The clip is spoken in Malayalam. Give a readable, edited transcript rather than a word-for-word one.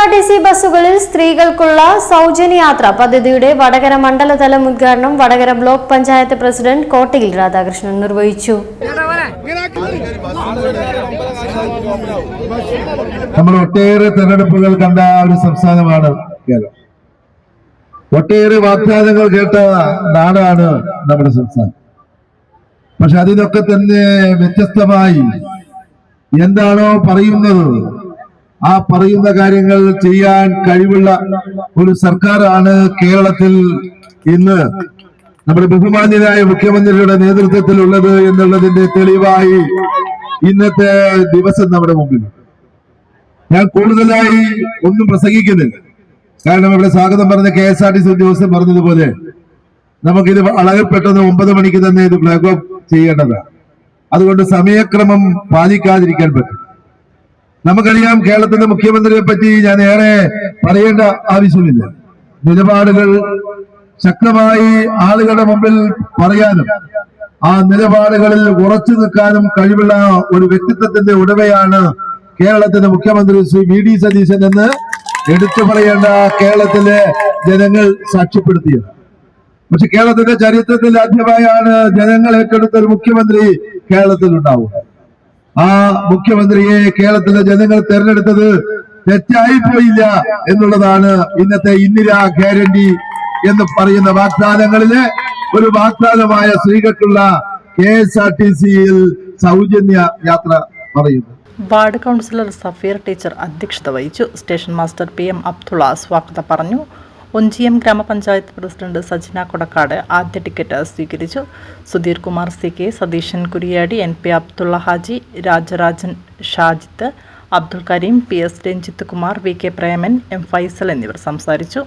KSRTC ബസ്സുകളിൽ സ്ത്രീകൾക്കുള്ള സൗജന്യ യാത്ര പദ്ധതിയുടെ വടകര മണ്ഡലതല ഉദ്ഘാടനം വടകര ബ്ലോക്ക് പഞ്ചായത്ത് പ്രസിഡന്റ് കോട്ടയിൽ രാധാകൃഷ്ണൻ നിർവഹിച്ചു. നമ്മൾ ഒട്ടേറെ തെരഞ്ഞെടുപ്പുകൾ കണ്ട ഒരു സംസ്ഥാനമാണ് കേരളം. ഒട്ടേറെ വാഗ്ദാനങ്ങൾ കേട്ട നാടാണ് നമ്മുടെ സംസ്ഥാനം. പക്ഷെ അതിനൊക്കെ തന്നെ വ്യത്യസ്തമായി എന്താണോ പറയുന്നത് ആ പറയുന്ന കാര്യങ്ങൾ ചെയ്യാൻ കഴിവുള്ള ഒരു സർക്കാരാണ് കേരളത്തിൽ ഇന്ന് നമ്മുടെ ബഹുമാന്യനായ മുഖ്യമന്ത്രിയുടെ നേതൃത്വത്തിലുള്ളത് എന്നുള്ളതിന്റെ തെളിവായി ഇന്നത്തെ ദിവസം നമ്മുടെ മുമ്പിൽ. ഞാൻ കൂടുതലായി ഒന്നും പ്രസംഗിക്കുന്നില്ല. കാരണം ഇവിടെ സ്വാഗതം പറഞ്ഞ KSRTC ഉദ്യോഗസ്ഥൻ പറഞ്ഞതുപോലെ നമുക്കിത് വളരെ പെട്ടെന്ന് 9 മണിക്ക് തന്നെ ഇത് ഫ്ലാഗ് ഓഫ് ചെയ്യേണ്ടതാണ്. അതുകൊണ്ട് സമയക്രമം പാലിക്കാതിരിക്കാൻ പറ്റും. നമുക്കറിയാം, കേരളത്തിന്റെ മുഖ്യമന്ത്രിയെ പറ്റി ഞാൻ ഏറെ പറയേണ്ട ആവശ്യമില്ല. നിലപാടുകൾ ശക്തമായി ആളുകളുടെ മുമ്പിൽ പറയാനും ആ നിലപാടുകളിൽ ഉറച്ചു നിൽക്കാനും കഴിവുള്ള ഒരു വ്യക്തിത്വത്തിന്റെ ഉടമയാണ് കേരളത്തിന്റെ മുഖ്യമന്ത്രി ശ്രീ VD സതീശൻ എന്ന് എടുത്തു പറയേണ്ട കേരളത്തിലെ ജനങ്ങൾ സാക്ഷ്യപ്പെടുത്തിയത്. പക്ഷെ കേരളത്തിന്റെ ചരിത്രത്തിൽ ആദ്യമായാണ് ജനങ്ങൾ ഏറ്റെടുത്ത ഒരു മുഖ്യമന്ത്രി കേരളത്തിൽ ഉണ്ടാവുക. ആ മുഖ്യമന്ത്രിയെ കേരളത്തിലെ ജനങ്ങൾ തെരഞ്ഞെടുത്തത് തെറ്റായി പോയില്ല എന്നുള്ളതാണ് ഇന്നത്തെ ഇന്ദിരാ ഗ്യാരണ്ടി എന്ന് പറയുന്ന വാഗ്ദാനങ്ങളിലെ ഒരു വാഗ്ദാനമായ സ്ത്രീകൾക്കുള്ള KSRTCയിൽ സൗജന്യ യാത്ര പറയുന്നത്. വാർഡ് കൗൺസിലർ സഫീർ ടീച്ചർ അധ്യക്ഷത വഹിച്ചു. സ്റ്റേഷൻ മാസ്റ്റർ PM അബ്ദുള്ള സ്വാഗതം പറഞ്ഞു. ഒഞ്ചിയം ഗ്രാമപഞ്ചായത്ത് പ്രസിഡന്റ് സജിന കൊടക്കാട് ആദ്യ ടിക്കറ്റ് സ്വീകരിച്ചു. Sudheer Kumar CK, Satheesan Kuriyadi, NP Abdulla Haji, Rajarajan Shajith, Abdul Kareem, PS Ranjith Kumar, VK Preman, M Faisal എന്നിവർ സംസാരിച്ചു.